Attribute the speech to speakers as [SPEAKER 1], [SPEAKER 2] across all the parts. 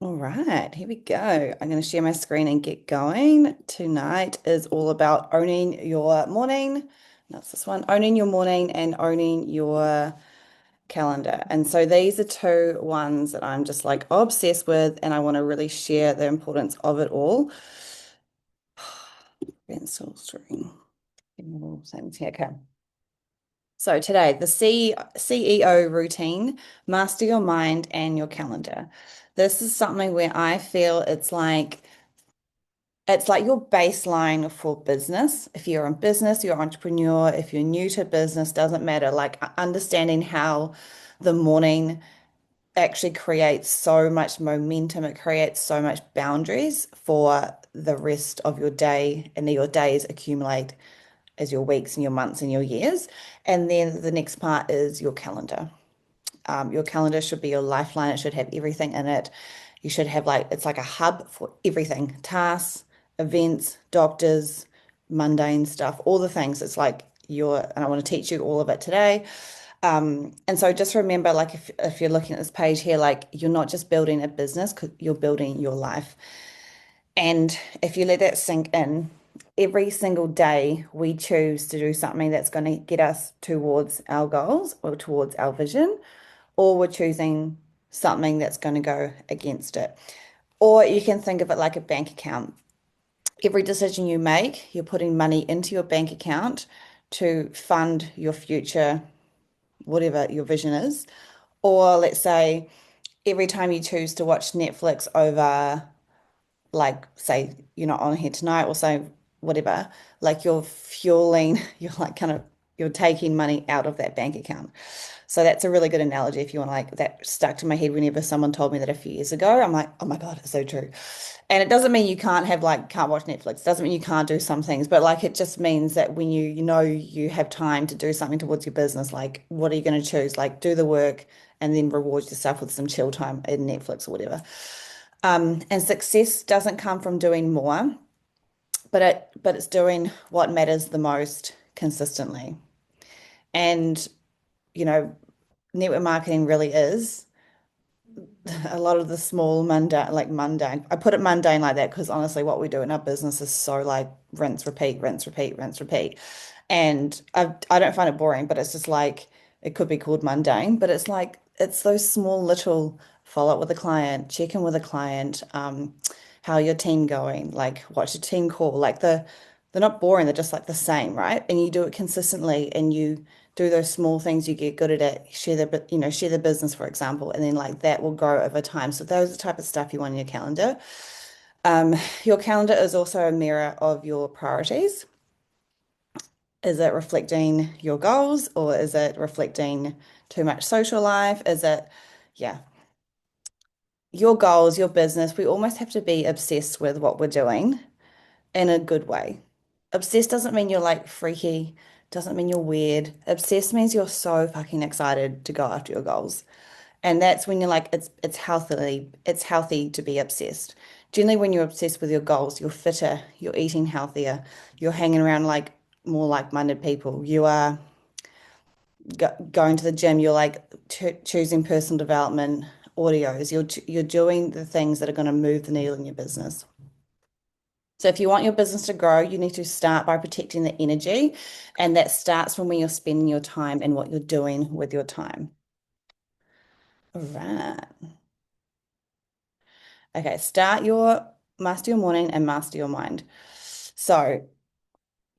[SPEAKER 1] All right, here we go. I'm going to share my screen and get going. Tonight is all about owning your morning. That's this one, owning your morning and owning your calendar. And so these are two ones that I'm just like obsessed with, and I want to really share the importance of it all. Pencil string. Things here. Okay. So today, the CEO routine, master your mind and your calendar. This is something where I feel it's like your baseline for business. If you're in business, you're an entrepreneur, if you're new to business, doesn't matter. Like understanding how the morning actually creates so much momentum, it creates so much boundaries for the rest of your day, and then your days accumulate as your weeks and your months and your years. And then the next part is your calendar. Your calendar should be your lifeline. It should have everything in it. You should have it's like a hub for everything, tasks, events, doctors, mundane stuff, all the things. It's like and I want to teach you all of it today. And so just remember, like if you're looking at this page here, like you're not just building a business, you're building your life. And if you let that sink in, every single day we choose to do something that's going to get us towards our goals or towards our vision, or we're choosing something that's going to go against it. Or you can think of it like a bank account. Every decision you make, you're putting money into your bank account to fund your future, whatever your vision is. Or let's say every time you choose to watch Netflix over, like, say, you're not on here tonight, or say, whatever, like you're fueling, you're like kind of, you're taking money out of that bank account. So that's a really good analogy if you want to like that stuck to my head whenever someone told me that a few years ago. I'm like, oh my God, it's so true. And it doesn't mean you can't have can't watch Netflix. It doesn't mean you can't do some things, but like it just means that when you know you have time to do something towards your business, like what are you going to choose? Like do the work and then reward yourself with some chill time in Netflix or whatever. And success doesn't come from doing more, but it's doing what matters the most consistently. And you know, network marketing really is a lot of the small mundane, like mundane. I put it mundane like that because honestly, what we do in our business is so like rinse, repeat, rinse, repeat, rinse, repeat. And I don't find it boring, but it's just like it could be called mundane, but it's like it's those small little follow up with a client, check in with a client, how your team going, like what's your team call, like they're not boring, they're just like the same, right? And you do it consistently and you do those small things you get good at it, share the business, for example, and then like that will grow over time. So those are the type of stuff you want in your calendar. Your calendar is also a mirror of your priorities. Is it reflecting your goals or is it reflecting too much social life? Yeah, your goals, your business, we almost have to be obsessed with what we're doing in a good way. Obsessed doesn't mean you're like freaky, doesn't mean you're weird. Obsessed means you're so fucking excited to go after your goals. And that's when you're like, it's healthy to be obsessed. Generally, when you're obsessed with your goals, you're fitter, you're eating healthier, you're hanging around like more like-minded people. You are going to the gym, you're like choosing personal development audios. You're doing the things that are going to move the needle in your business. So if you want your business to grow, you need to start by protecting the energy, and that starts from when you're spending your time and what you're doing with your time. All right. Okay, master your morning and master your mind. So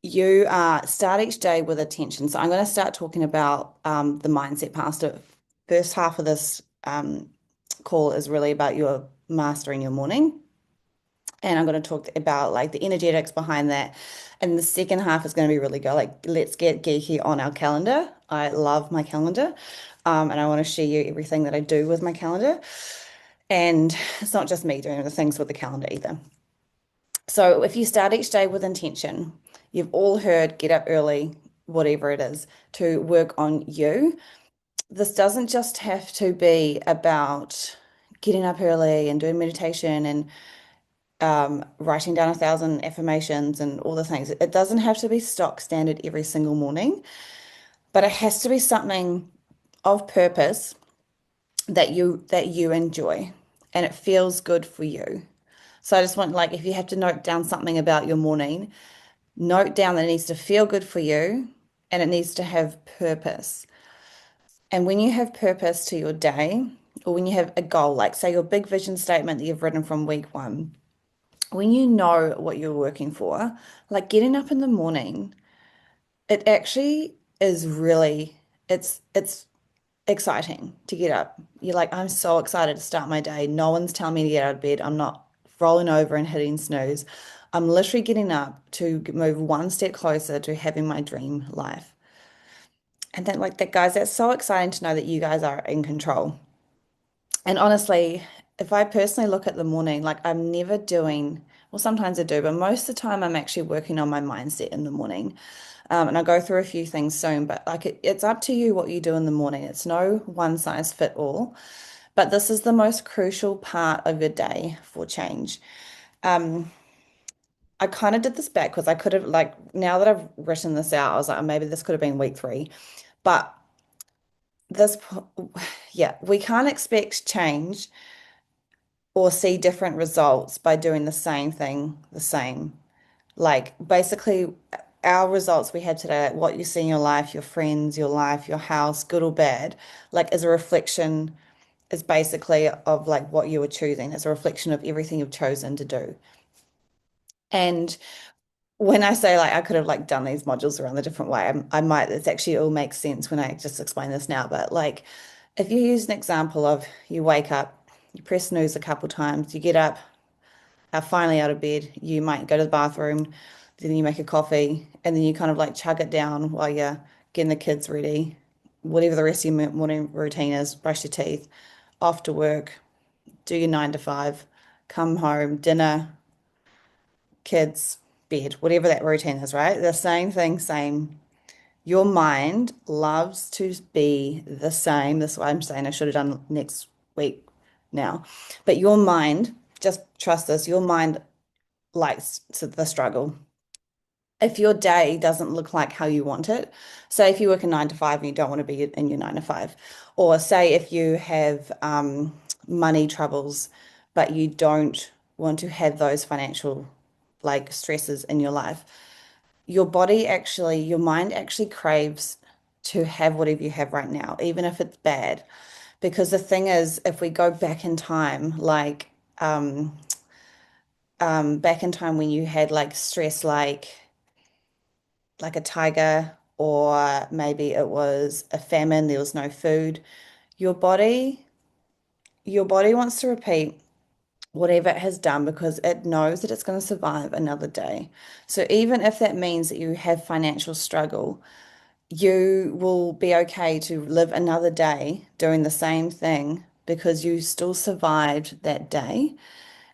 [SPEAKER 1] you start each day with attention. So I'm going to start talking about the mindset part. First half of this call is really about your mastering your morning. And I'm going to talk about like the energetics behind that. And the second half is going to be really go like, let's get geeky on our calendar. I love my calendar. And I want to share you everything that I do with my calendar. And it's not just me doing the things with the calendar either. So if you start each day with intention, you've all heard get up early, whatever it is, to work on you. This doesn't just have to be about getting up early and doing meditation and writing down 1,000 affirmations and all the things. It doesn't have to be stock standard every single morning, but it has to be something of purpose that you enjoy. and it feels good for you. So I just want, like, if you have to note down something about your morning, note down that it needs to feel good for you and it needs to have purpose. And when you have purpose to your day, or when you have a goal, like say your big vision statement that you've written from week one, when you know what you're working for, like getting up in the morning, it actually is really, it's exciting to get up. You're like, I'm so excited to start my day. No one's telling me to get out of bed. I'm not rolling over and hitting snooze. I'm literally getting up to move one step closer to having my dream life. And then, like that, guys, that's so exciting to know that you guys are in control. And honestly, if I personally look at the morning, like I'm never doing, well, sometimes I do, but most of the time I'm actually working on my mindset in the morning. And I'll go through a few things soon, but like it's up to you what you do in the morning. It's no one size fit all, but this is the most crucial part of your day for change. Um, I kind of did this backwards. I could have, like, now that I've written this out, I was like, oh, maybe this could have been week three. But this, yeah, we can't expect change or see different results by doing the same thing the same. Like basically our results we had today, like what you see in your life, your friends, your life, your house, good or bad, like is a reflection, is basically of like what you were choosing. It's a reflection of everything you've chosen to do. And when I say like I could have like done these modules around a different way, I might, it's actually all makes sense when I just explain this now. But like if you use an example of you wake up, you press snooze a couple times, you get up, are finally out of bed, you might go to the bathroom, then you make a coffee, and then you kind of like chug it down while you're getting the kids ready, whatever the rest of your morning routine is, brush your teeth, off to work, do your 9 to 5, come home, dinner, kids, bed, whatever that routine is, right? The same thing, same. Your mind loves to be the same. That's why I'm saying I should have done next week now. But your mind, just trust this, your mind likes the struggle. If your day doesn't look like how you want it, say if you work a 9 to 5 and you don't want to be in your 9 to 5, or say if you have money troubles, but you don't want to have those financial like stresses in your life, your body actually, your mind actually craves to have whatever you have right now, even if it's bad. Because the thing is, if we go back in time, back in time when you had like stress, like a tiger, or maybe it was a famine, there was no food. Your body, your body wants to repeat whatever it has done because it knows that it's going to survive another day. So even if that means that you have financial struggle, you will be okay to live another day doing the same thing because you still survived that day.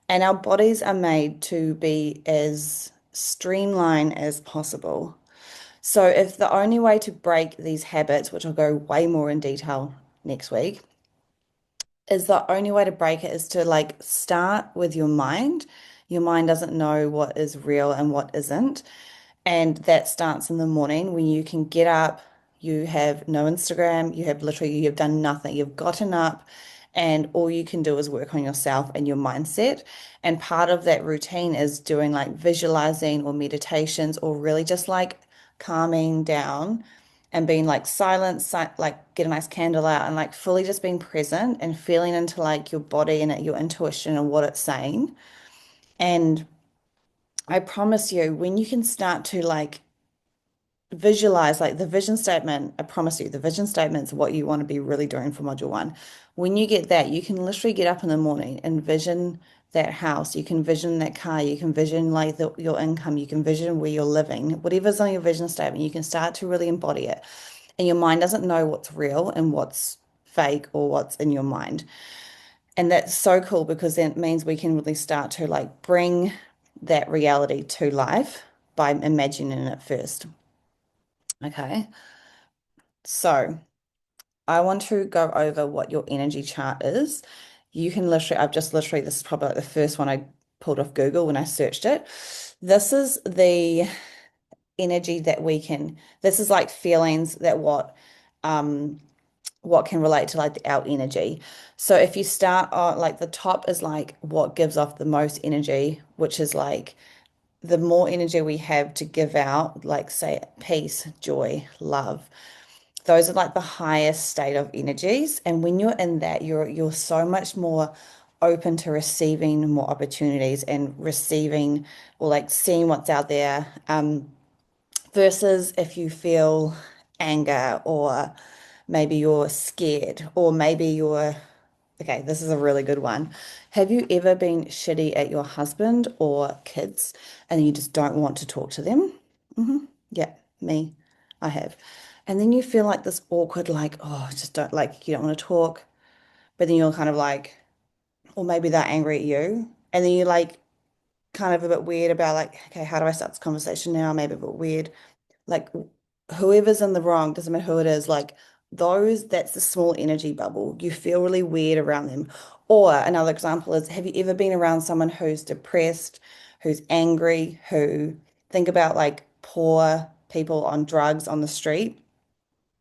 [SPEAKER 1] And our bodies are made to be as streamlined as possible. So if the only way to break these habits, which I'll go way more in detail next week, is the only way to break it is to like start with your mind. Your mind doesn't know what is real and what isn't. And that starts in the morning when you can get up, you have no Instagram, you have literally, you've done nothing. You've gotten up and all you can do is work on yourself and your mindset. And part of that routine is doing like visualizing or meditations or really just like calming down and being like silent, like get a nice candle out and like fully just being present and feeling into like your body and your intuition and what it's saying. And I promise you, when you can start to like visualize like the vision statement, I promise you, the vision statement is what you want to be really doing for module one. When you get that, you can literally get up in the morning and vision that house. You can vision that car. You can vision like your income. You can vision where you're living. Whatever's on your vision statement, you can start to really embody it. And your mind doesn't know what's real and what's fake or what's in your mind. And that's so cool because then it means we can really start to like bring that reality to life by imagining it first. Okay. So I want to go over what your energy chart is. You can literally, I've just literally, this is probably like the first one I pulled off Google when I searched it. This is the energy that we can, this is like feelings that um what can relate to like our energy. So if you start on like the top is like what gives off the most energy, which is like the more energy we have to give out, like say peace, joy, love. Those are like the highest state of energies. And when you're in that, you're so much more open to receiving more opportunities and receiving or like seeing what's out there. Versus if you feel anger or maybe you're scared or maybe you're, okay, this is a really good one. Have you ever been shitty at your husband or kids and you just don't want to talk to them? Yeah, me. I have. And then you feel like this awkward, like, oh, just don't like, you don't want to talk. But then you're kind of like, or maybe they're angry at you. And then you're like, kind of a bit weird about like, okay, how do I start this conversation now? Maybe a bit weird. Like whoever's in the wrong, doesn't matter who it is, like those, that's the small energy bubble. You feel really weird around them. Or another example is, have you ever been around someone who's depressed, who's angry, who think about like poor people on drugs on the street?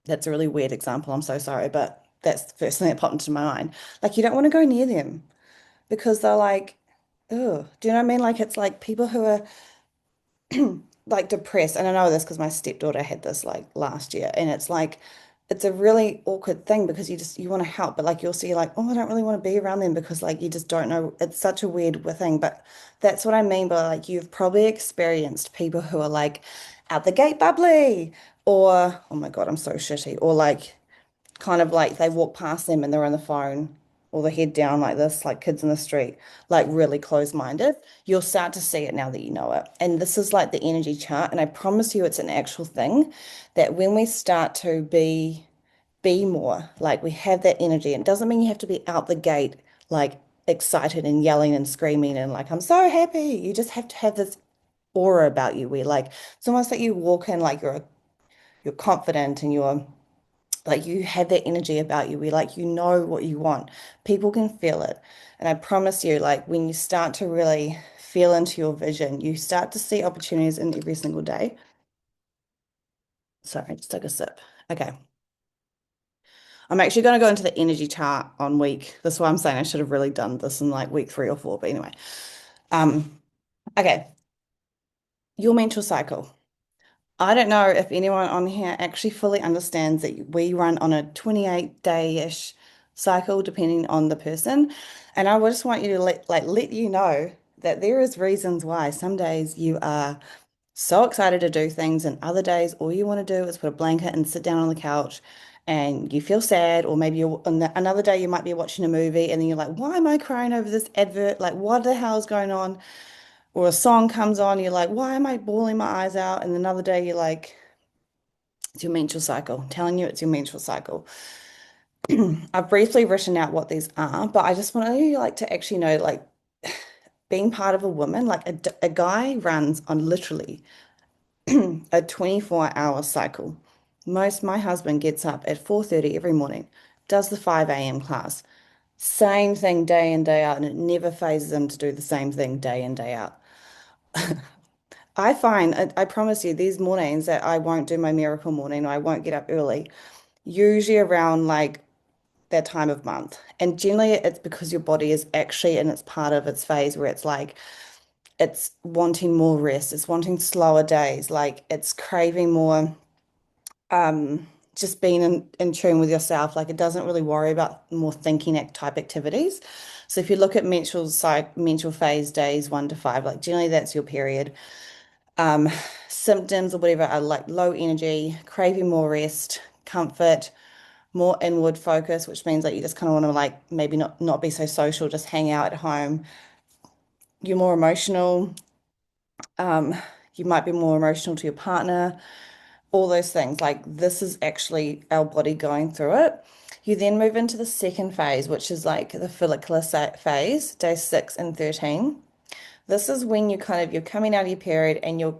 [SPEAKER 1] That's a really weird example. I'm so sorry, but that's the first thing that popped into my mind. Like you don't want to go near them because they're like, oh, do you know what I mean? Like it's like people who are like depressed, and I know this because my stepdaughter had this like last year, and it's like it's a really awkward thing because you want to help, but like you'll see like, oh, I don't really want to be around them because like you just don't know. It's such a weird thing, but that's what I mean by like you've probably experienced people who are like out the gate bubbly, or oh my God, I'm so shitty, or like kind of like they walk past them and they're on the phone or the head down like this, like kids in the street, like really closed-minded. You'll start to see it now that you know it. And this is like the energy chart. And I promise you it's an actual thing that when we start to be more, like we have that energy, and it doesn't mean you have to be out the gate like excited and yelling and screaming and like I'm so happy. You just have to have this aura about you where like it's almost like you walk in like you're confident and you're like you have that energy about you where like you know what you want. People can feel it. And I promise you, like when you start to really feel into your vision, you start to see opportunities in every single day. Sorry, I just took a sip. Okay. I'm actually going to go into the energy chart on week. That's why I'm saying I should have really done this in like week 3 or 4. But anyway, um, okay. Your menstrual cycle. I don't know if anyone on here actually fully understands that we run on a 28-day-ish cycle depending on the person. And I would just want you to let you know that there is reasons why some days you are so excited to do things and other days all you want to do is put a blanket and sit down on the couch and you feel sad, or maybe you're on another day you might be watching a movie and then you're like, why am I crying over this advert? Like what the hell is going on? Or a song comes on, you're like, why am I bawling my eyes out? And another day you're like, it's your menstrual cycle. I'm telling you, it's your menstrual cycle. I've briefly written out what these are, but I just want you like to actually know, like being part of a woman, like a guy runs on literally a 24-hour cycle. My husband gets up at 4:30 every morning, does the 5 a.m. class, same thing day in, day out, and it never phases him to do the same thing day in, day out. I find, I promise you, these mornings that I won't do my miracle morning or I won't get up early, usually around like that time of month. And generally it's because your body is actually in its part of its phase where it's like it's wanting more rest, it's wanting slower days, like it's craving more just being in tune with yourself. Like it doesn't really worry about more thinking type activities. So if you look at menstrual phase days 1 to 5, like generally that's your period. Um, Symptoms or whatever are like low energy, craving more rest, comfort, more inward focus, which means that you just kind of want to like maybe not be so social, just hang out at home. You're more emotional. Um, you might be more emotional to your partner, all those things. Like this is actually our body going through it. You then move into the second phase, which is like the follicular phase, day 6 and 13. This is when you're coming out of your period and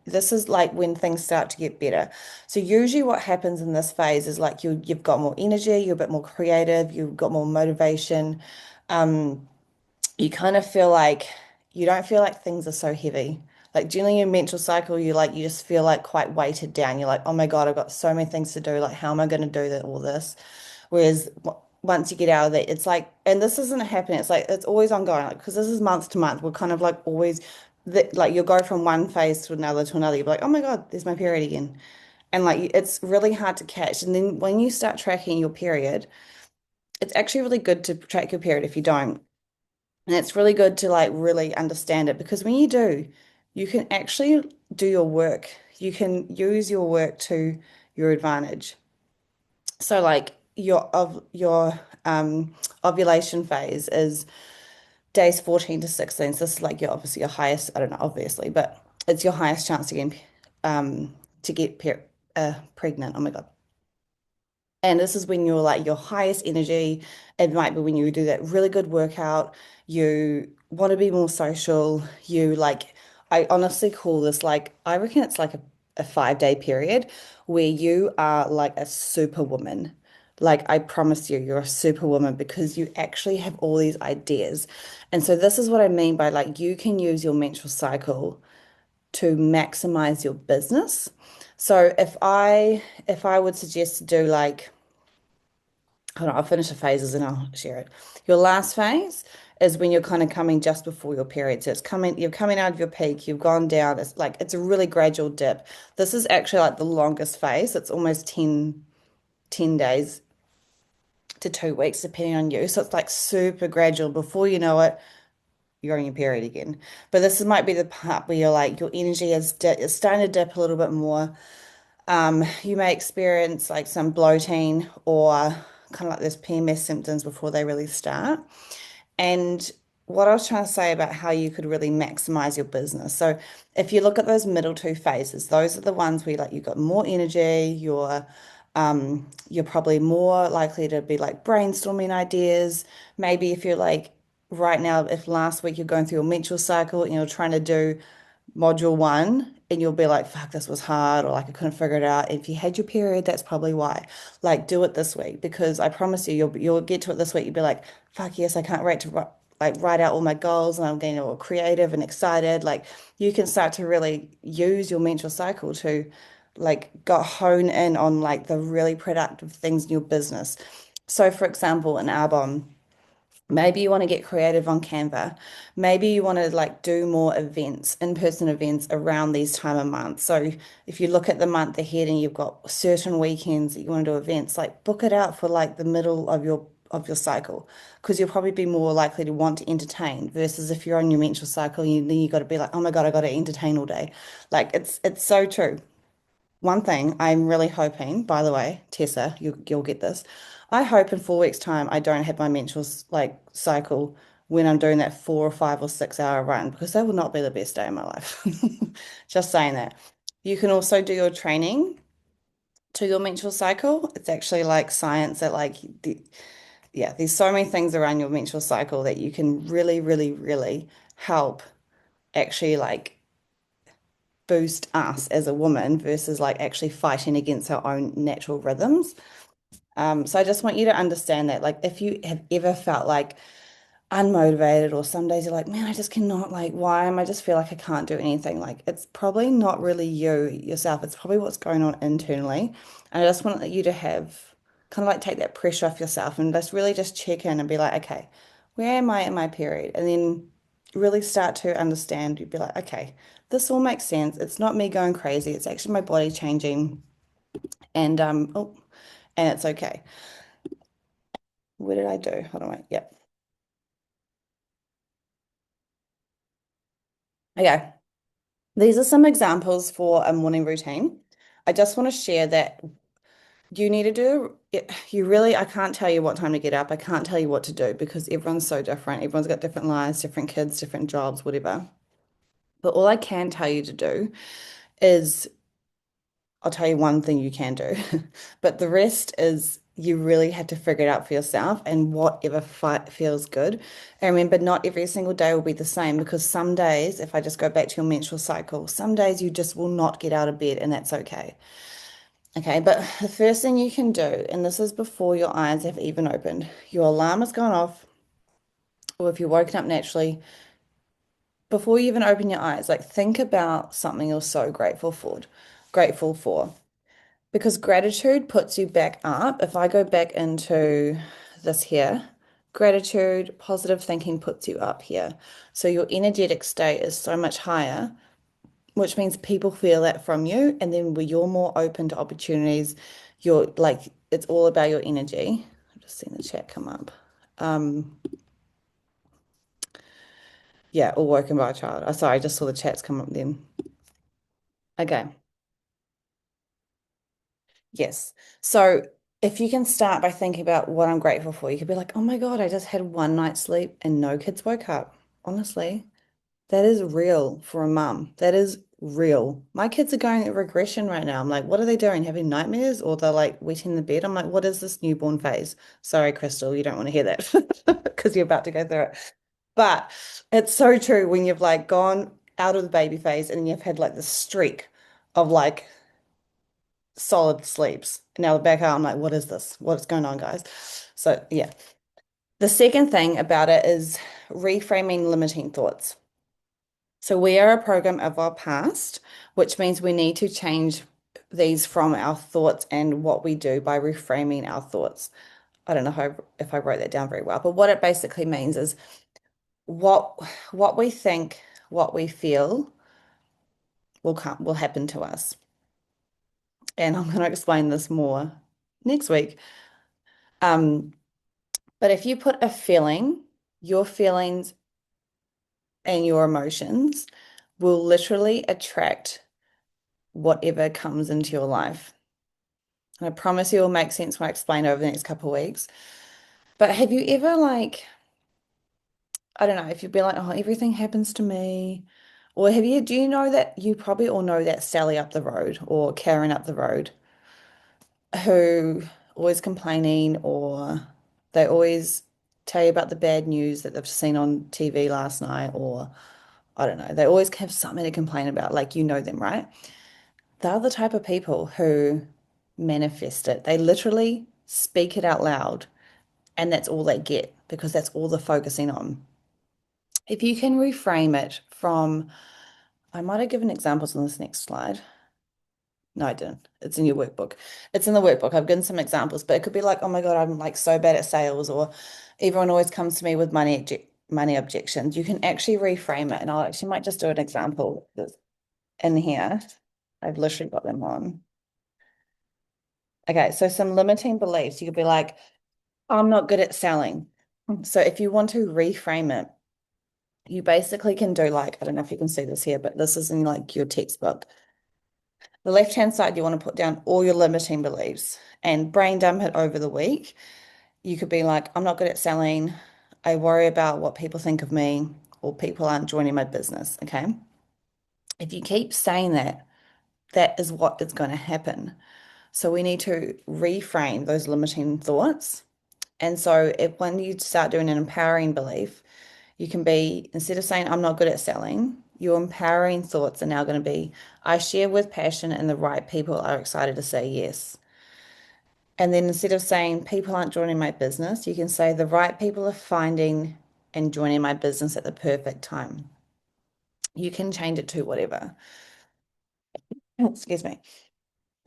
[SPEAKER 1] this is like when things start to get better. So usually what happens in this phase is like you've got more energy, you're a bit more creative, you've got more motivation. You kind of feel like you don't feel like things are so heavy. Like during your menstrual cycle, you just feel like quite weighted down. You're like, oh my God, I've got so many things to do. Like, how am I going to do all this? Whereas once you get out of that, it's like, and this isn't happening. It's like it's always ongoing, like because this is month to month. We're kind of like always like you'll go from one phase to another to another. You'll be like, oh my God, there's my period again, and like it's really hard to catch. And then when you start tracking your period, it's actually really good to track your period if you don't. And it's really good to like really understand it because when you do, you can actually do your work. You can use your work to your advantage. So like your ovulation phase is days 14 to 16. So this is like your obviously your highest, I don't know, obviously, but it's your highest chance to get pregnant. Oh my God. And this is when you're like your highest energy. It might be when you do that really good workout. You want to be more social. You like, I honestly call this like, I reckon it's like a 5 day period where you are like a superwoman. Like, I promise you, you're a superwoman because you actually have all these ideas. And so, this is what I mean by like, you can use your menstrual cycle to maximize your business. So, if I would suggest to do like, hold on, I'll finish the phases and I'll share it. Your last phase is when you're kind of coming just before your period. So it's coming, you're coming out of your peak, you've gone down. It's like it's a really gradual dip. This is actually like the longest phase. It's almost 10 days to 2 weeks, depending on you. So it's like super gradual. Before you know it, you're on your period again. But might be the part where you're like your energy is starting to dip a little bit more. You may experience like some bloating or kind of like those PMS symptoms before they really start. And what I was trying to say about how you could really maximize your business. So if you look at those middle two phases, those are the ones where like you've got more energy, you're probably more likely to be like brainstorming ideas. Maybe if you're like right now, if last week you're going through your menstrual cycle and you're trying to do module one and you'll be like, fuck, this was hard, or like I couldn't figure it out. If you had your period, that's probably why. Like, do it this week because I promise you, you'll get to it this week. You'll be like, fuck yes, I can't wait to like write out all my goals and I'm getting all creative and excited. Like, you can start to really use your menstrual cycle to like go hone in on like the really productive things in your business. So, for example, in Arbonne. Maybe you want to get creative on Canva. Maybe you want to like do more events, in-person events around these time of month. So if you look at the month ahead and you've got certain weekends that you want to do events, like book it out for like the middle of your cycle because you'll probably be more likely to want to entertain versus if you're on your menstrual cycle, then you got to be like, oh my God, I got to entertain all day. Like it's so true. One thing I'm really hoping, by the way, Tessa, you'll get this. I hope in 4 weeks' time I don't have my menstrual like cycle when I'm doing that 4 or 5 or 6 hour run because that will not be the best day of my life. Just saying that. You can also do your training to your menstrual cycle. It's actually like science that yeah, there's so many things around your menstrual cycle that you can really, really, really help actually like boost us as a woman versus like actually fighting against our own natural rhythms. So I just want you to understand that, like, if you have ever felt like unmotivated, or some days you're like, man, I just cannot, like, why am I just feel like I can't do anything? Like, it's probably not really you yourself. It's probably what's going on internally. And I just want you to have kind of like take that pressure off yourself and just really just check in and be like, okay, where am I in my period? And then really start to understand. You'd be like, okay, this all makes sense. It's not me going crazy. It's actually my body changing. And oh, and it's okay. What did I do? Hold on, wait. Yep. Okay. These are some examples for a morning routine. I just want to share that you need to do it. You really, I can't tell you what time to get up. I can't tell you what to do because everyone's so different. Everyone's got different lives, different kids, different jobs, whatever. But all I can tell you to do is I'll tell you one thing you can do, but the rest is you really have to figure it out for yourself and whatever fight feels good. And remember, not every single day will be the same because some days, if I just go back to your menstrual cycle, some days you just will not get out of bed and that's okay. Okay, but the first thing you can do, and this is before your eyes have even opened, your alarm has gone off, or if you're woken up naturally, before you even open your eyes, like think about something you're so grateful for, grateful for. Because gratitude puts you back up. If I go back into this here, gratitude, positive thinking puts you up here. So your energetic state is so much higher, which means people feel that from you. And then when you're more open to opportunities, you're like, it's all about your energy. I've just seen the chat come up. Um, yeah, all woken by a child. Oh, sorry, I just saw the chats come up then. Okay. Yes. So if you can start by thinking about what I'm grateful for, you could be like, oh my God, I just had one night's sleep and no kids woke up. Honestly, that is real for a mum. That is real. My kids are going at regression right now. I'm like, what are they doing? Having nightmares? Or they're like wetting the bed? I'm like, what is this newborn phase? Sorry, Crystal, you don't want to hear that because you're about to go through it. But it's so true when you've like gone out of the baby phase and you've had like this streak of like solid sleeps. Now back out, I'm like, what is this? What's going on, guys? So yeah. The second thing about it is reframing limiting thoughts. So we are a program of our past, which means we need to change these from our thoughts and what we do by reframing our thoughts. I don't know if I wrote that down very well, but what it basically means is what what we think, what we feel will happen to us. And I'm going to explain this more next week. Um, But if you put a feeling, your feelings and your emotions will literally attract whatever comes into your life. And I promise you it will make sense when I explain over the next couple of weeks. But have you ever like, I don't know, if you've been like, oh, everything happens to me, or do you know that you probably all know that Sally up the road or Karen up the road who always complaining or they always tell you about the bad news that they've seen on TV last night or I don't know. They always have something to complain about, like you know them, right? They're the type of people who manifest it. They literally speak it out loud, and that's all they get because that's all they're focusing on. If you can reframe it from, I might have given examples on this next slide. No, I didn't. It's in your workbook. It's in the workbook. I've given some examples, but it could be like, oh my God, I'm like so bad at sales, or everyone always comes to me with money objections. You can actually reframe it, and I'll actually might just do an example in here. I've literally got them on. Okay, so some limiting beliefs. You could be like, I'm not good at selling. So if you want to reframe it, you basically can do like, I don't know if you can see this here, but this is in like your textbook. The left-hand side, you want to put down all your limiting beliefs and brain dump it over the week. You could be like, I'm not good at selling. I worry about what people think of me, or people aren't joining my business. Okay. If you keep saying that, that is what is going to happen. So we need to reframe those limiting thoughts. And so if when you start doing an empowering belief, you can be, instead of saying, I'm not good at selling, your empowering thoughts are now going to be, I share with passion and the right people are excited to say yes. And then instead of saying people aren't joining my business, you can say the right people are finding and joining my business at the perfect time. You can change it to whatever. Excuse me.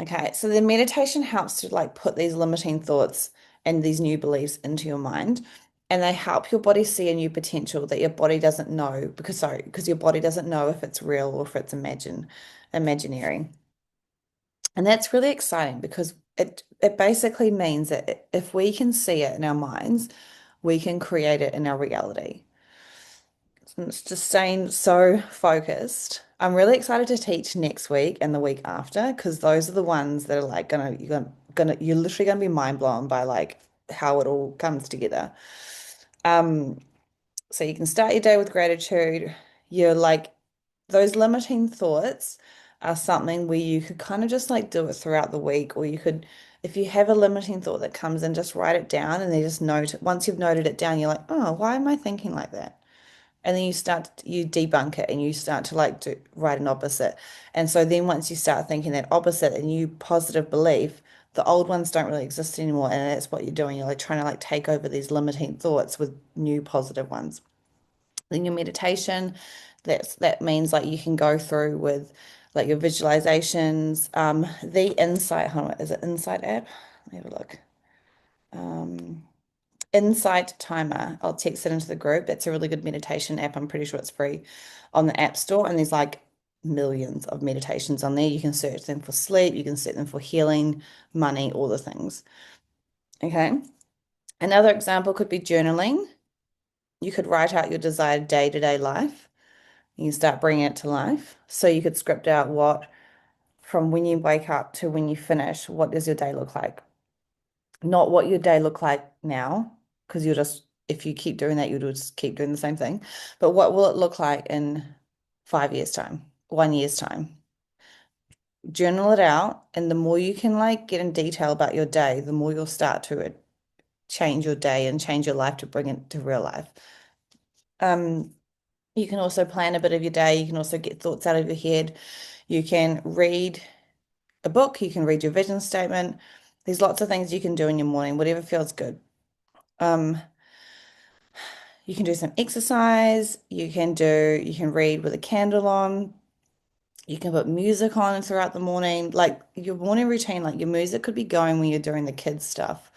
[SPEAKER 1] Okay, so the meditation helps to like put these limiting thoughts and these new beliefs into your mind, and they help your body see a new potential that your body doesn't know because your body doesn't know if it's real or if it's imaginary. And that's really exciting because it basically means that if we can see it in our minds, we can create it in our reality. And it's just staying so focused. I'm really excited to teach next week and the week after because those are the ones that are like you're literally gonna be mind blown by like how it all comes together. Um, so you can start your day with gratitude. You're like those limiting thoughts are something where you could kind of just like do it throughout the week, or you could, if you have a limiting thought that comes in, just write it down and then just note it. Once you've noted it down, you're like, oh, why am I thinking like that? And then you debunk it and you start to like write an opposite. And so then once you start thinking that opposite, a new positive belief, the old ones don't really exist anymore. And that's what you're doing. You're like trying to like take over these limiting thoughts with new positive ones. Then your meditation, that means like you can go through with like your visualizations. The Insight, hold on, is it Insight app? Let me have a look. Um, Insight Timer. I'll text it into the group. That's a really good meditation app. I'm pretty sure it's free on the App Store, and there's like millions of meditations on there. You can search them for sleep, you can search them for healing, money, all the things. Okay. Another example could be journaling. You could write out your desired day-to-day life. You can start bringing it to life. So you could script out what, from when you wake up to when you finish, what does your day look like? Not what your day look like now, because you'll just, if you keep doing that, you'll just keep doing the same thing. But what will it look like in 5 years' time, 1 year's time? Journal it out, and the more you can like get in detail about your day, the more you'll start to change your day and change your life to bring it to real life. You can also plan a bit of your day. You can also get thoughts out of your head. You can read a book. You can read your vision statement. There's lots of things you can do in your morning, whatever feels good. Um, you can do some exercise. You can read with a candle on. You can put music on throughout the morning. Like your morning routine, like your music could be going when you're doing the kids stuff.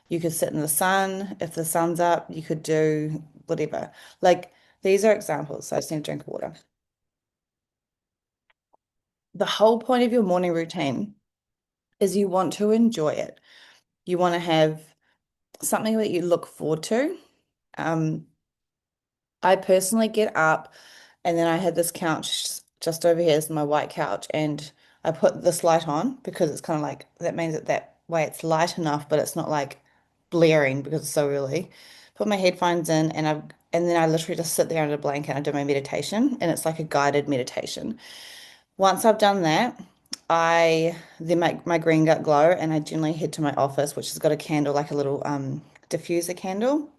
[SPEAKER 1] You could sit in the sun. If the sun's up, you could do whatever. Like these are examples. So I just need a drink of water. The whole point of your morning routine is you want to enjoy it. You want to have something that you look forward to. Um, I personally get up and then I had this couch just over here is my white couch and I put this light on because it's kind of like that means that that way it's light enough, but it's not like blaring because it's so early. Put my headphones in and then I literally just sit there under a blanket and I do my meditation and it's like a guided meditation. Once I've done that, I then make my green gut glow and I generally head to my office, which has got a candle, like a little diffuser candle.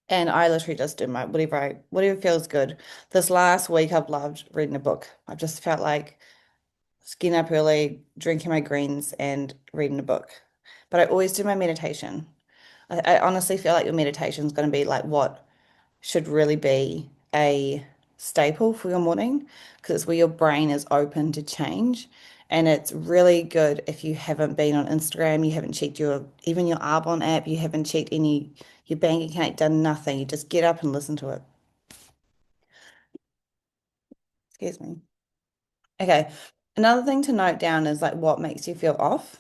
[SPEAKER 1] And I literally just do my whatever feels good. This last week I've loved reading a book. I've just felt like getting up early, drinking my greens and reading a book. But I always do my meditation. I honestly feel like your meditation is going to be like what should really be a staple for your morning because it's where your brain is open to change. And it's really good if you haven't been on Instagram, you haven't checked your even your Arbonne app, you haven't checked any your bank account, done nothing. You just get up and listen to it. Excuse me. Okay. Another thing to note down is like what makes you feel off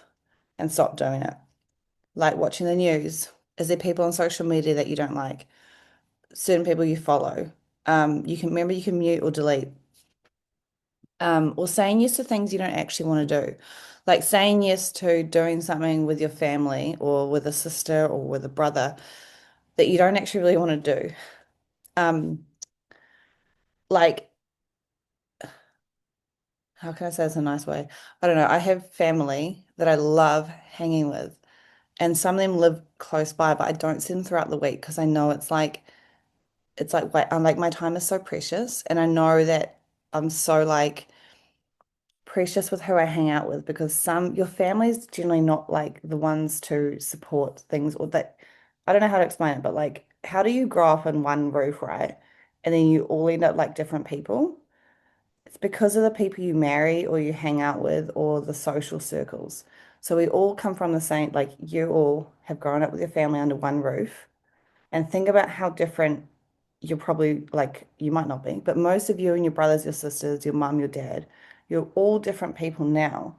[SPEAKER 1] and stop doing it. Like watching the news. Is there people on social media that you don't like? Certain people you follow. You can remember you can mute or delete. Or saying yes to things you don't actually want to do. Like saying yes to doing something with your family or with a sister or with a brother that you don't actually really want to do. Um, like, how can I say this in a nice way? I don't know. I have family that I love hanging with, and some of them live close by, but I don't see them throughout the week because I know wait, I'm like my time is so precious, and I know that I'm so like precious with who I hang out with because some your family's generally not like the ones to support things or that I don't know how to explain it, but like how do you grow up in one roof, right? And then you all end up like different people. It's because of the people you marry or you hang out with or the social circles. So we all come from the same, like you all have grown up with your family under one roof. And think about how different you're probably like, you might not be, but most of you and your brothers, your sisters, your mum, your dad, you're all different people now.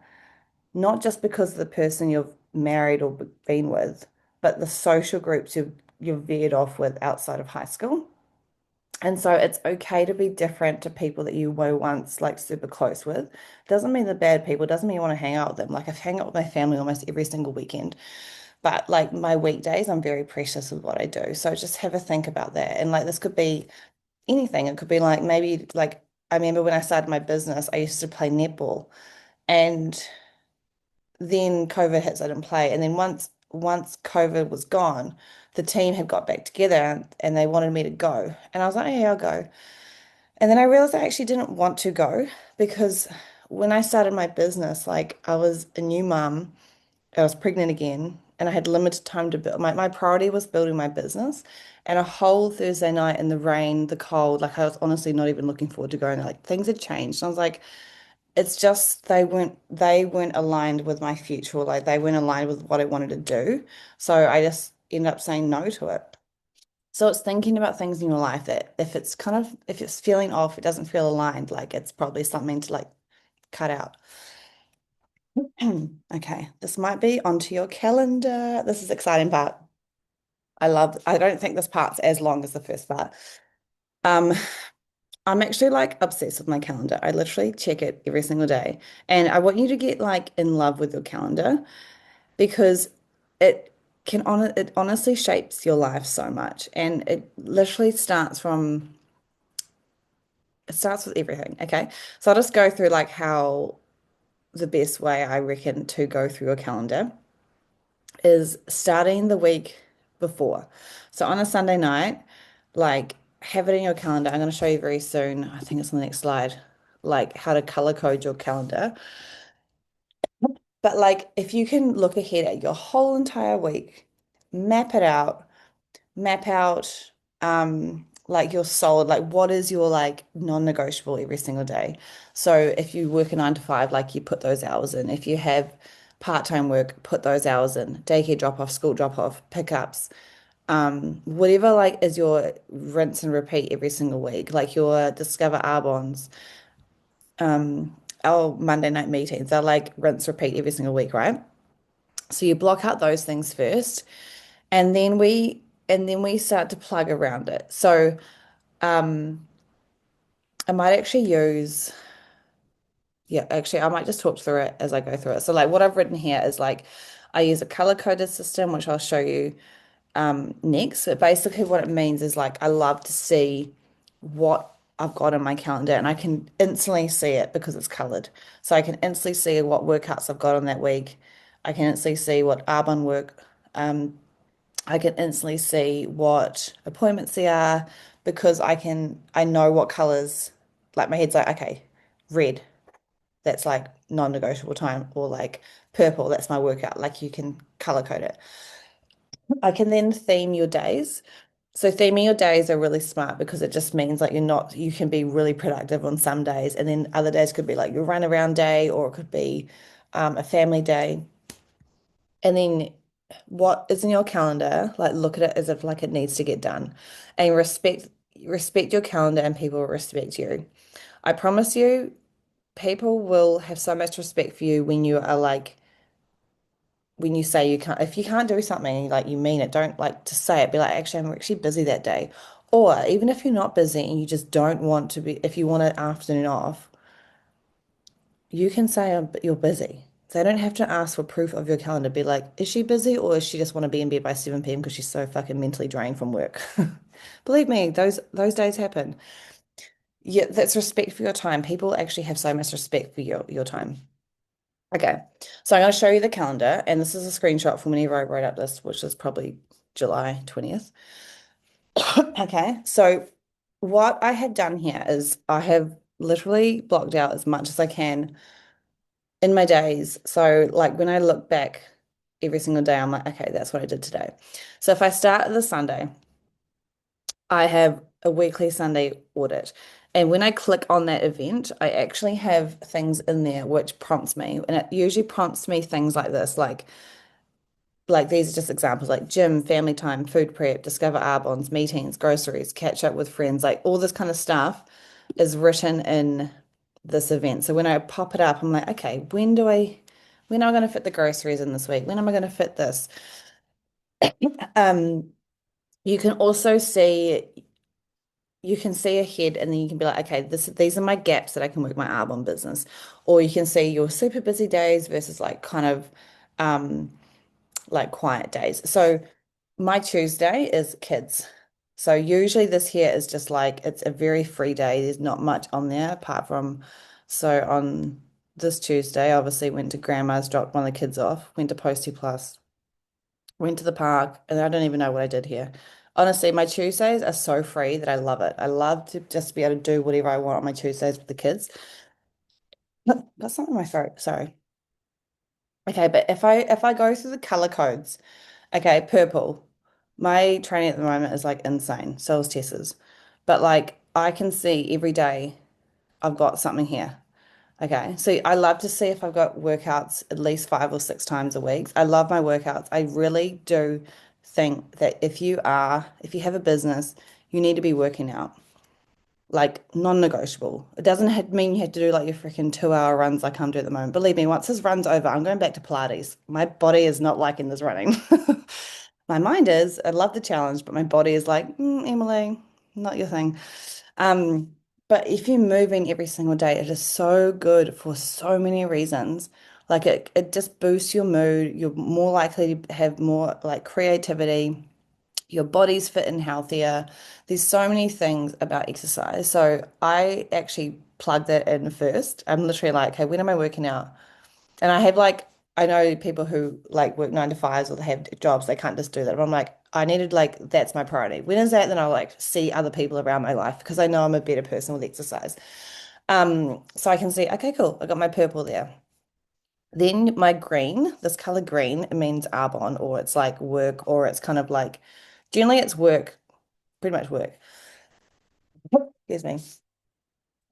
[SPEAKER 1] Not just because of the person you've married or been with, but the social groups you've veered off with outside of high school. And so it's okay to be different to people that you were once like super close with. Doesn't mean they're bad people, doesn't mean you want to hang out with them. Like I've hang out with my family almost every single weekend. But like my weekdays, I'm very precious with what I do. So just have a think about that. And like this could be anything. It could be like maybe like I remember when I started my business, I used to play netball and then COVID hits, I didn't play. And then once COVID was gone, the team had got back together and they wanted me to go. And I was like, yeah, I'll go. And then I realized I actually didn't want to go because when I started my business, like I was a new mum, I was pregnant again, and I had limited time to build. My priority was building my business. And a whole Thursday night in the rain, the cold, like I was honestly not even looking forward to going. Like things had changed. And I was like, it's just they weren't aligned with my future, like they weren't aligned with what I wanted to do. So I just ended up saying no to it. So it's thinking about things in your life that if it's feeling off, it doesn't feel aligned, like it's probably something to like cut out. Okay, this might be onto your calendar. This is exciting part. I don't think this part's as long as the first part. Um, I'm actually like obsessed with my calendar. I literally check it every single day. And I want you to get like in love with your calendar because it it honestly shapes your life so much. And it starts with everything. Okay. So I'll just go through like how the best way I reckon to go through your calendar is starting the week before. So on a Sunday night, like have it in your calendar. I'm going to show you very soon. I think it's on the next slide, like how to color code your calendar. But like if you can look ahead at your whole entire week, map it out, map out like your solid, like what is your like non-negotiable every single day. So if you work a 9 to 5, like you put those hours in. If you have part-time work, put those hours in. Daycare drop-off, school drop-off, pickups, whatever like is your rinse and repeat every single week, like your Discover Arbonne's, our Monday night meetings, they're like rinse repeat every single week, right? So you block out those things first, and then we start to plug around it. So I might actually use, yeah, actually, I might just talk through it as I go through it. So, like, what I've written here is like, I use a color coded system, which I'll show you next. But basically, what it means is like, I love to see what I've got in my calendar, and I can instantly see it because it's colored. So, I can instantly see what workouts I've got on that week. I can instantly see what Arbonne work I can instantly see what appointments there are because I know what colors, like my head's like, okay, red, that's like non-negotiable time, or like purple, that's my workout. Like you can color code it. I can then theme your days. So theming your days are really smart because it just means like you can be really productive on some days, and then other days could be like your run around day, or it could be a family day. And then what is in your calendar, like look at it as if like it needs to get done. And respect your calendar and people will respect you. I promise you, people will have so much respect for you when you are like when you say you can't if you can't do something like you mean it, don't like to say it, be like, actually, I'm actually busy that day. Or even if you're not busy and you just don't want to be, if you want an afternoon off, you can say you're busy. They don't have to ask for proof of your calendar. Be like, is she busy or does she just want to be in bed by 7 p.m. because she's so fucking mentally drained from work? Believe me, those days happen. Yeah, that's respect for your time. People actually have so much respect for your time. Okay, so I'm going to show you the calendar, and this is a screenshot from whenever I wrote up this, which is probably July 20th. Okay, so what I had done here is I have literally blocked out as much as I can in my days. So like when I look back every single day, I'm like, okay, that's what I did today. So if I start the Sunday, I have a weekly Sunday audit. And when I click on that event, I actually have things in there which prompts me. And it usually prompts me things like this, like these are just examples like gym, family time, food prep, discover Arbonne's, meetings, groceries, catch up with friends, like all this kind of stuff is written in this event. So when I pop it up, I'm like, okay, when am I going to fit the groceries in this week? When am I going to fit this? Um, you can also see you can see ahead and then you can be like, okay, these are my gaps that I can work my Arbonne business. Or you can see your super busy days versus like kind of um like quiet days. So my Tuesday is kids. So usually this here is just like it's a very free day. There's not much on there apart from so on this Tuesday, obviously went to grandma's, dropped one of the kids off, went to Posty Plus, went to the park, and I don't even know what I did here. Honestly, my Tuesdays are so free that I love it. I love to just be able to do whatever I want on my Tuesdays with the kids. Got something in my throat, sorry. Okay, but if I go through the color codes, okay, purple. My training at the moment is like insane. So is Tessa's. But like I can see every day I've got something here. Okay, so I love to see if I've got workouts at least 5 or 6 times a week. I love my workouts. I really do think that if you have a business, you need to be working out, like non-negotiable. It doesn't mean you have to do like your freaking 2 hour runs like I'm doing at the moment. Believe me, once this run's over, I'm going back to Pilates. My body is not liking this running. My mind is, I love the challenge, but my body is like, Emily, not your thing. Um, but if you're moving every single day, it is so good for so many reasons. Like it just boosts your mood. You're more likely to have more like creativity. Your body's fit and healthier. There's so many things about exercise. So I actually plug that in first. I'm literally like, okay, when am I working out? And I have like, I know people who like work 9 to 5s or they have jobs, they can't just do that. But I'm like, I needed like, that's my priority. When is that? Then I'll like see other people around my life because I know I'm a better person with exercise. So I can see, okay, cool. I got my purple there. Then my green, this color green, it means Arbonne or it's like work or it's kind of like, generally it's work, pretty much work. Excuse me.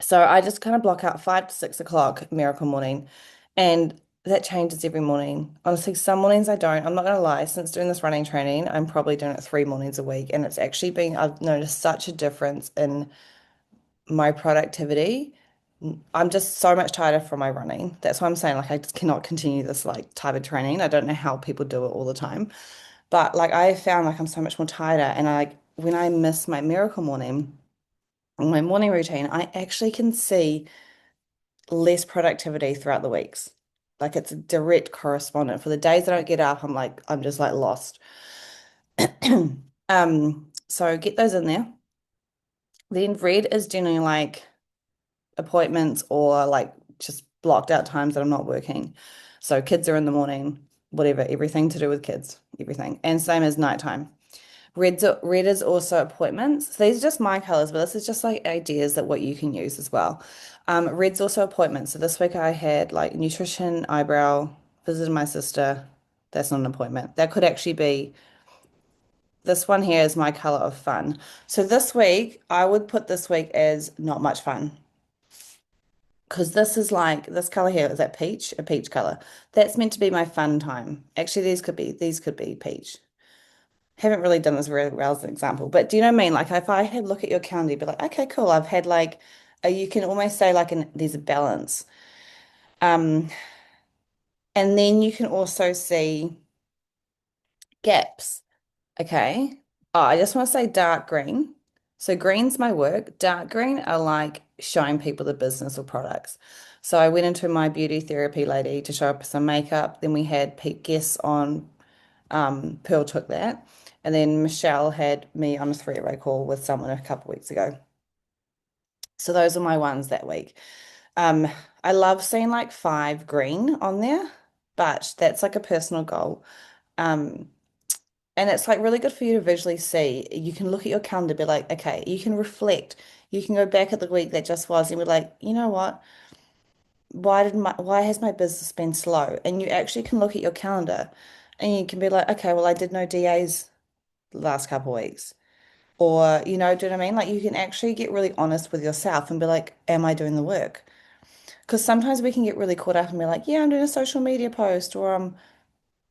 [SPEAKER 1] So I just kind of block out 5 to 6 o'clock miracle morning, and that changes every morning. Honestly, some mornings I don't. I'm not gonna lie. Since doing this running training, I'm probably doing it 3 mornings a week, and it's actually been. I've noticed such a difference in my productivity. I'm just so much tighter from my running. That's why I'm saying like I just cannot continue this like type of training. I don't know how people do it all the time, but like I found like I'm so much more tighter, and I like when I miss my miracle morning, my morning routine, I actually can see less productivity throughout the weeks. Like it's a direct correspondent. For the days that I don't get up, I'm just like lost. So get those in there. Then red is generally like appointments or like just blocked out times that I'm not working. So kids are in the morning, whatever, everything to do with kids, everything. And same as nighttime. Red is also appointments. So these are just my colors, but this is just like ideas that what you can use as well. Red's also appointments. So this week I had like nutrition, eyebrow, visited my sister. That's not an appointment. That could actually be this one here is my color of fun. So this week I would put this week as not much fun because this is like this color here is that peach, a peach color. That's meant to be my fun time. Actually, these could be peach. Haven't really done this very well as an example, but do you know what I mean? Like if I had look at your calendar, you'd be like, okay, cool. I've had like you can almost say like there's a balance. Um, and then you can also see gaps. Okay. Oh, I just want to say dark green. So green's my work. Dark green are like showing people the business or products. So I went into my beauty therapy lady to show up some makeup. Then we had Pete Guess on. Pearl took that. And then Michelle had me on a 3-way call with someone a couple of weeks ago. So those are my ones that week. Um, I love seeing like 5 green on there, but that's like a personal goal. Um, and it's like really good for you to visually see. You can look at your calendar, be like, okay, you can reflect. You can go back at the week that just was and be like, you know what? Why has my business been slow? And you actually can look at your calendar and you can be like, okay, well, I did no DAs last couple of weeks. Or, do you know what I mean? Like you can actually get really honest with yourself and be like, am I doing the work? Because sometimes we can get really caught up and be like, yeah, I'm doing a social media post or I'm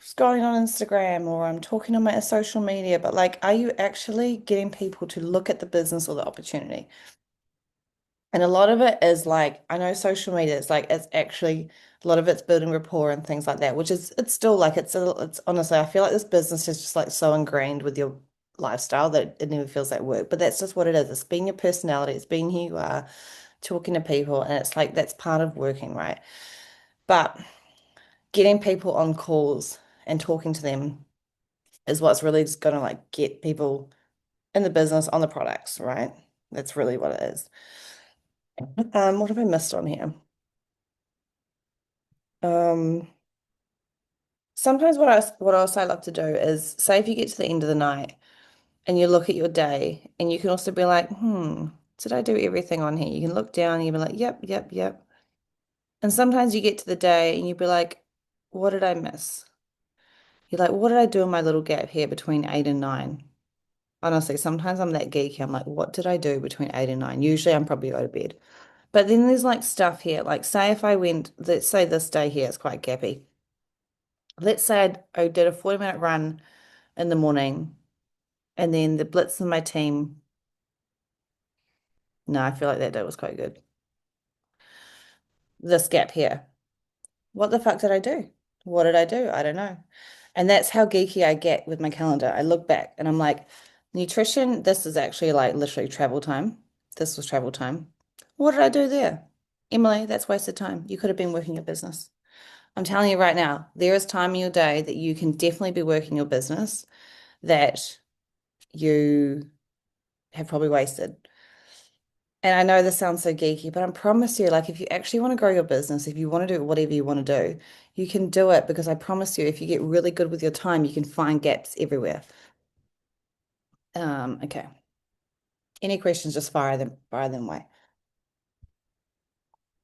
[SPEAKER 1] scrolling on Instagram or I'm talking on my social media. But like, are you actually getting people to look at the business or the opportunity? And a lot of it is like, I know social media is like, it's actually a lot of it's building rapport and things like that, which is, it's still like, it's honestly, I feel like this business is just like so ingrained with your lifestyle that it never feels like work. But that's just what it is. It's being your personality, it's being who you are, talking to people. And it's like, that's part of working, right? But getting people on calls and talking to them is what's really just going to like get people in the business on the products, right? That's really what it is. What have I missed on here? Um, Sometimes what else I love to do is say if you get to the end of the night and you look at your day and you can also be like, did I do everything on here? You can look down and you'll be like, yep, yep, yep. And sometimes you get to the day and you'll be like, what did I miss? You're like, what did I do in my little gap here between 8 and 9? Honestly, sometimes I'm that geeky. I'm like, what did I do between 8 and 9? Usually I'm probably go to bed. But then there's like stuff here, like say if I went, let's say this day here is quite gappy. Let's say I did a 40-minute run in the morning and then the blitz in my team. No, I feel like that day was quite good. This gap here. What the fuck did I do? What did I do? I don't know. And that's how geeky I get with my calendar. I look back and I'm like, nutrition, this is actually like literally travel time. This was travel time. What did I do there? Emily, that's wasted time. You could have been working your business. I'm telling you right now, there is time in your day that you can definitely be working your business that you have probably wasted. And I know this sounds so geeky, but I promise you, like, if you actually want to grow your business, if you want to do whatever you want to do, you can do it because I promise you, if you get really good with your time, you can find gaps everywhere. Okay. Any questions, just fire them away.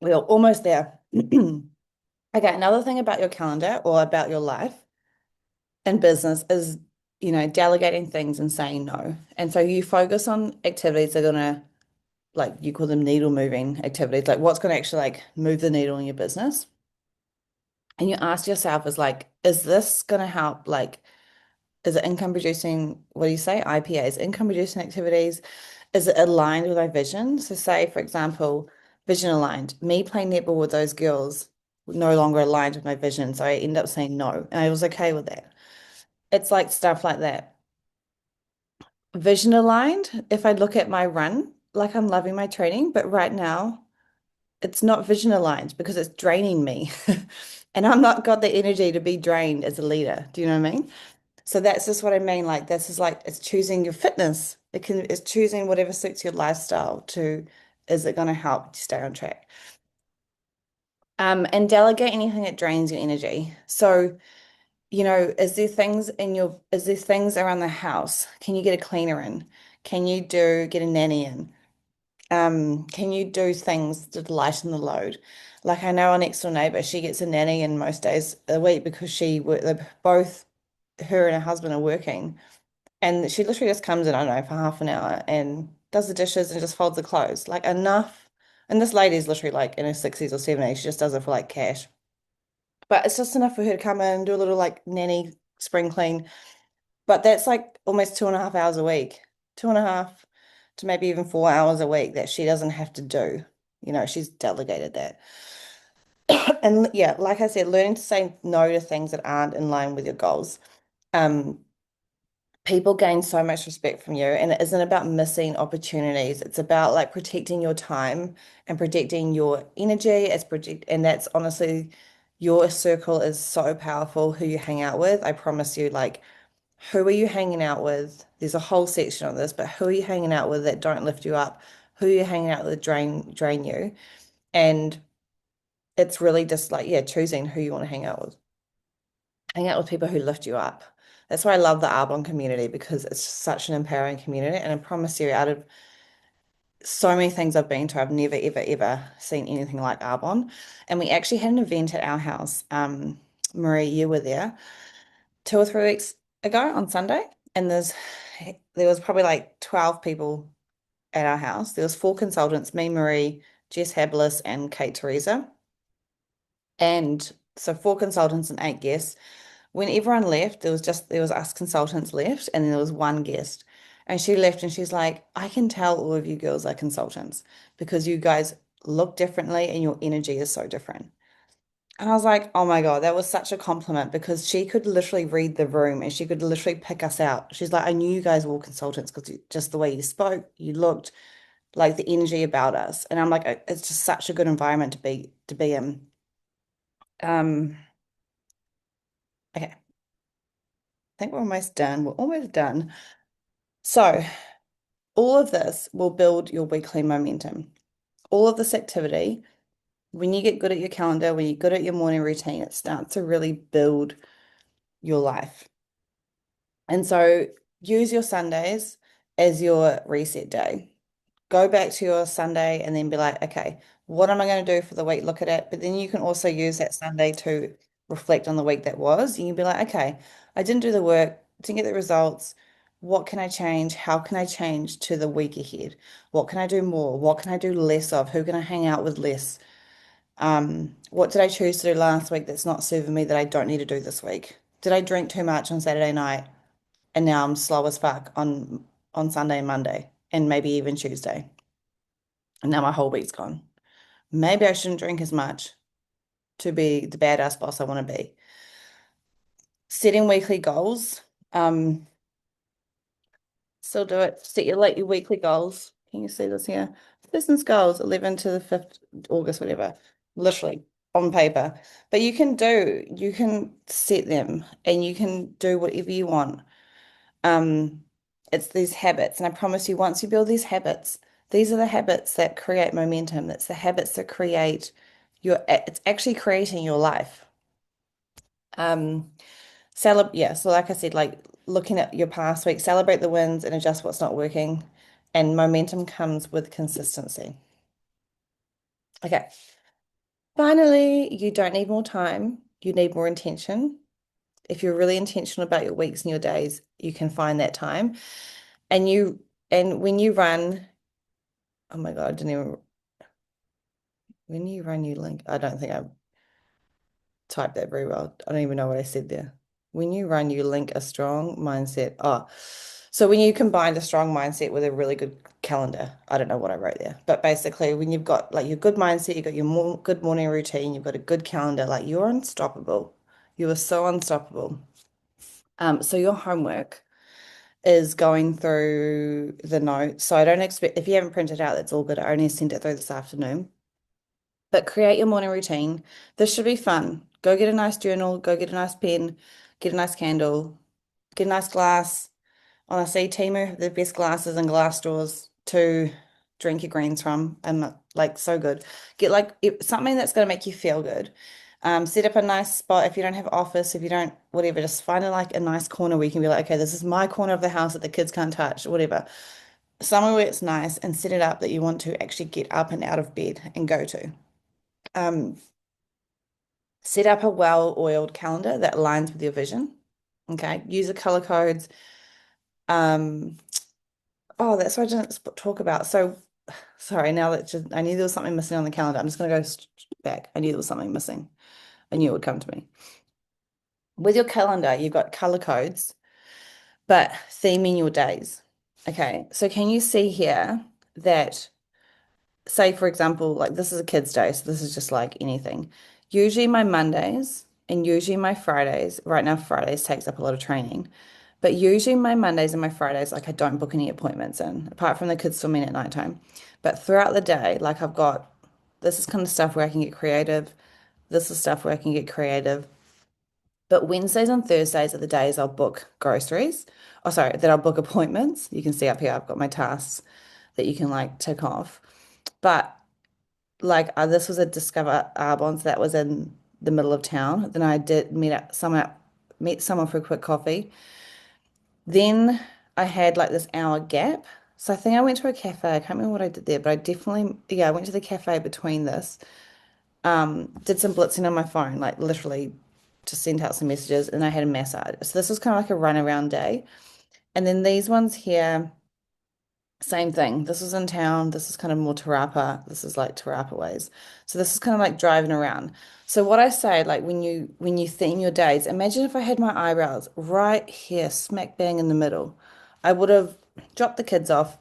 [SPEAKER 1] We're almost there. Okay, another thing about your calendar or about your life and business is, delegating things and saying no. And so you focus on activities that are gonna, like you call them needle moving activities, like what's gonna actually like move the needle in your business. And you ask yourself is like, is this gonna help? Like, is it income producing, what do you say? IPAs, income producing activities. Is it aligned with my vision? So say, for example, vision aligned, me playing netball with those girls no longer aligned with my vision. So I end up saying no. And I was okay with that. It's like stuff like that. Vision aligned, if I look at my run, like I'm loving my training, but right now it's not vision aligned because it's draining me. And I'm not got the energy to be drained as a leader. Do you know what I mean? So that's just what I mean. Like this is like it's choosing your fitness. It's choosing whatever suits your lifestyle to is it going to help you stay on track? And delegate anything that drains your energy. So, is there things around the house? Can you get a cleaner in? Can you get a nanny in? Can you do things to lighten the load? Like I know our next door neighbor, she gets a nanny in most days a week because both her and her husband are working. And she literally just comes in, I don't know, for half an hour and does the dishes and just folds the clothes. Like enough. And this lady's literally like in her 60s or 70s. She just does it for like cash. But it's just enough for her to come in, do a little like nanny spring clean. But that's like almost 2.5 hours a week, 2.5 to maybe even 4 hours a week that she doesn't have to do. She's delegated that. And yeah, like I said, learning to say no to things that aren't in line with your goals. Um, People gain so much respect from you, and it isn't about missing opportunities. It's about like protecting your time and protecting your energy and that's honestly your circle is so powerful who you hang out with. I promise you, like who are you hanging out with? There's a whole section on this, but who are you hanging out with that don't lift you up? Who are you hanging out with that drain you? And it's really just like, yeah, choosing who you want to hang out with. Hang out with people who lift you up. That's why I love the Arbonne community because it's such an empowering community. And I promise you, out of so many things I've been to, I've never, ever, ever seen anything like Arbonne. And we actually had an event at our house. Marie, you were there 2 or 3 weeks ago on Sunday, and there was probably like 12 people at our house. There was four consultants, me, Marie, Jess Hablis, and Kate Teresa. And so four consultants and eight guests. When everyone left, there was us consultants left, and then there was one guest. And she left and she's like, I can tell all of you girls are consultants because you guys look differently and your energy is so different. And I was like, oh my God, that was such a compliment because she could literally read the room and she could literally pick us out. She's like, I knew you guys were all consultants because just the way you spoke, you looked like the energy about us. And I'm like, it's just such a good environment to be in. Um, okay, I think we're almost done. We're almost done. So all of this will build your weekly momentum. All of this activity, when you get good at your calendar, when you're good at your morning routine, it starts to really build your life. And so use your Sundays as your reset day. Go back to your Sunday and then be like, okay, what am I going to do for the week? Look at it. But then you can also use that Sunday to reflect on the week that was. You can be like, okay, I didn't do the work, didn't get the results. what can I change? How can I change to the week ahead? What can I do more? What can I do less of? Who can I hang out with less? What did I choose to do last week that's not serving me that I don't need to do this week? Did I drink too much on Saturday night and now I'm slow as fuck on Sunday and Monday and maybe even Tuesday? And now my whole week's gone. Maybe I shouldn't drink as much to be the badass boss I want to be. Setting weekly goals. Um, Still do it. Set your weekly goals. Can you see this here? Business goals, 11 to the 5th August, whatever. Literally on paper. But you can set them and you can do whatever you want. Um, it's these habits, and I promise you, once you build these habits, these are the habits that create momentum. That's the habits that create it's actually creating your life. Um, yeah, so like I said, like looking at your past week, celebrate the wins and adjust what's not working. And momentum comes with consistency. Okay. Finally, you don't need more time. You need more intention. If you're really intentional about your weeks and your days, you can find that time. And when you run, oh my God, I didn't even when you run, you link. I don't think I typed that very well. I don't even know what I said there. When you run, you link a strong mindset. Oh, so when you combine a strong mindset with a really good calendar, I don't know what I wrote there, but basically, when you've got like your good mindset, you've got your good morning routine, you've got a good calendar, like you're unstoppable. You are so unstoppable. So your homework is going through the notes. So I don't expect if you haven't printed out, that's all good. I only sent it through this afternoon. But create your morning routine. This should be fun. Go get a nice journal, go get a nice pen, get a nice candle, get a nice glass. Honestly, Temu have the best glasses and glass straws to drink your greens from. And like so good. Get like something that's going to make you feel good. Set up a nice spot if you don't have office, if you don't, whatever, just find like a nice corner where you can be like, okay, this is my corner of the house that the kids can't touch, whatever. Somewhere where it's nice and set it up that you want to actually get up and out of bed and go to. Um, Set up a well-oiled calendar that aligns with your vision. Okay. Use the color codes. Um, oh, that's what I didn't talk about. So sorry, now that just I knew there was something missing on the calendar. I'm just gonna go back. I knew there was something missing. I knew it would come to me. With your calendar, you've got color codes, but theming your days. Okay. So can you see here that say for example, like this is a kid's day, so this is just like anything. Usually my Mondays and usually my Fridays, right now Fridays takes up a lot of training, but usually my Mondays and my Fridays, like I don't book any appointments in, apart from the kids swimming at nighttime. But throughout the day, like I've got this is kind of stuff where I can get creative. This is stuff where I can get creative. But Wednesdays and Thursdays are the days I'll book groceries. Oh, sorry, that I'll book appointments. You can see up here, I've got my tasks that you can like tick off. But like this was a Discover Arbonne's that was in the middle of town. Then I did meet someone for a quick coffee. Then I had like this hour gap. So I think I went to a cafe. I can't remember what I did there, but I definitely, yeah, I went to the cafe between this. Did some blitzing on my phone, like literally just sent out some messages and I had a massage. So this was kind of like a run around day. And then these ones here, same thing. This was in town. This is kind of more Tarapa. This is like Tarapa ways. So this is kind of like driving around. So what I say, like when you theme your days, imagine if I had my eyebrows right here, smack bang in the middle. I would have dropped the kids off,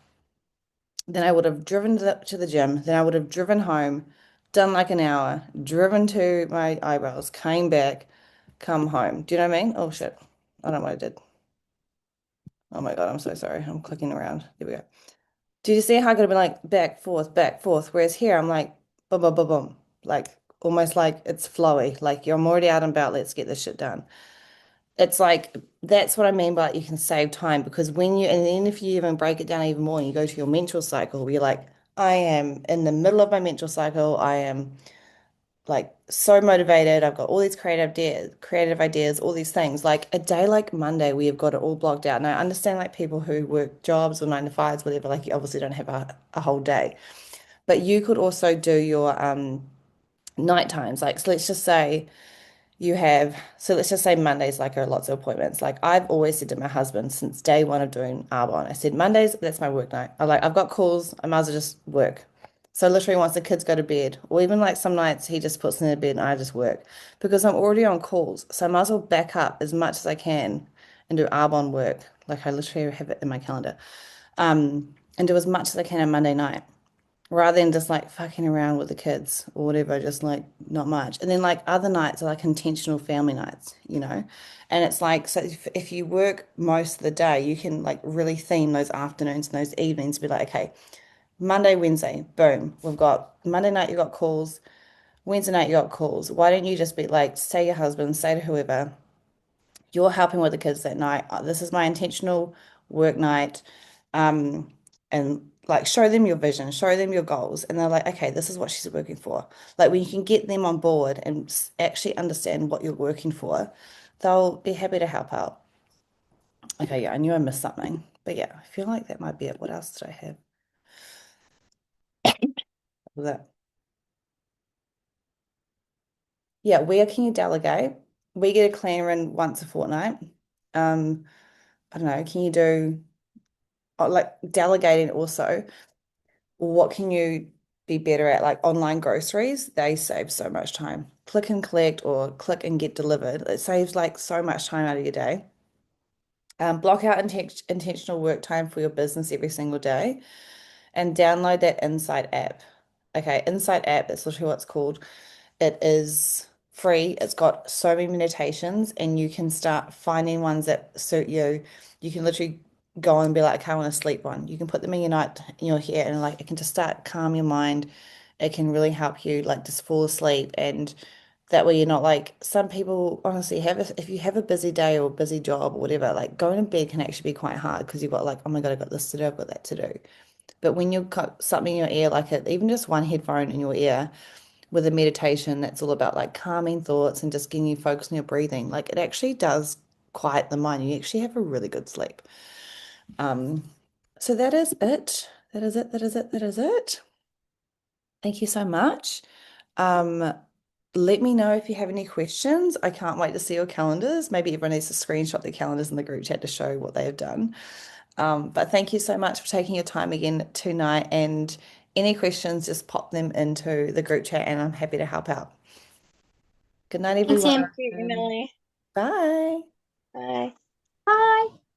[SPEAKER 1] then I would have driven to the gym, then I would have driven home, done like an hour, driven to my eyebrows, came back, come home. Do you know what I mean? Oh shit. I don't know what I did. Oh my God, I'm so sorry. I'm clicking around. There we go. Do you see how I could have been like back, forth, back, forth? Whereas here I'm like boom, boom, boom, boom. Like almost like it's flowy. Like I'm already out and about, let's get this shit done. It's like that's what I mean by like, you can save time because when you and then if you even break it down even more and you go to your menstrual cycle, where you're like, I am in the middle of my menstrual cycle, I am like so motivated. I've got all these creative ideas, all these things. Like a day like Monday, we have got it all blocked out. And I understand like people who work jobs or 9 to 5s, whatever, like you obviously don't have a whole day. But you could also do your night times. Like so let's just say You have, so let's just say Mondays, like are lots of appointments. Like I've always said to my husband since day one of doing Arbonne, I said, Mondays, that's my work night. I've got calls, I might as well just work. So literally once the kids go to bed, or even like some nights he just puts them in bed and I just work because I'm already on calls. So I might as well back up as much as I can and do Arbonne work. Like I literally have it in my calendar. And do as much as I can on Monday night rather than just like fucking around with the kids or whatever, just like not much. And then like other nights are like intentional family nights, you know? And it's like, so if you work most of the day, you can like really theme those afternoons and those evenings, be like, okay, Monday, Wednesday, boom, we've got Monday night, you got calls, Wednesday night, you got calls. Why don't you just be like, say your husband, say to whoever, you're helping with the kids that night. This is my intentional work night. Um, and like show them your vision, show them your goals. And they're like, okay, this is what she's working for. Like when you can get them on board and actually understand what you're working for, they'll be happy to help out. Okay, yeah, I knew I missed something. But yeah, I feel like that might be it. What else did I have? Was that? Yeah, where can you delegate? We get a cleaner in once a fortnight. Um, I don't know, can you do like delegating also? What can you be better at? Like online groceries, they save so much time. Click and collect or click and get delivered. It saves like so much time out of your day. Block out intentional work time for your business every single day and download that Insight app. Okay, Insight app, that's literally what it's called. It is free. It's got so many meditations, and you can start finding ones that suit you. You can literally go and be like, okay, I want to sleep one. You can put them in your night in your hair, and like it can just start calm your mind. It can really help you like just fall asleep, and that way you're not like some people honestly have if you have a busy day or a busy job or whatever, like going to bed can actually be quite hard because you've got like, oh my God, I've got this to do, I've got that to do. But when you've got something in your ear, like it, even just one headphone in your ear with a meditation that's all about like calming thoughts and just getting you focused on your breathing, like it actually does quiet the mind. You actually have a really good sleep. Um, so that is it. That is it. That is it. That is it. Thank you so much. Um, let me know if you have any questions. I can't wait to see your calendars. Maybe everyone needs to screenshot their calendars in the group chat to show what they have done. But thank you so much for taking your time again tonight. And any questions, just pop them into the group chat and I'm happy to help out. Good night,
[SPEAKER 2] Thanks,
[SPEAKER 1] everyone.
[SPEAKER 2] Sam. Great, Emily.
[SPEAKER 1] Bye.
[SPEAKER 2] Bye.
[SPEAKER 3] Bye.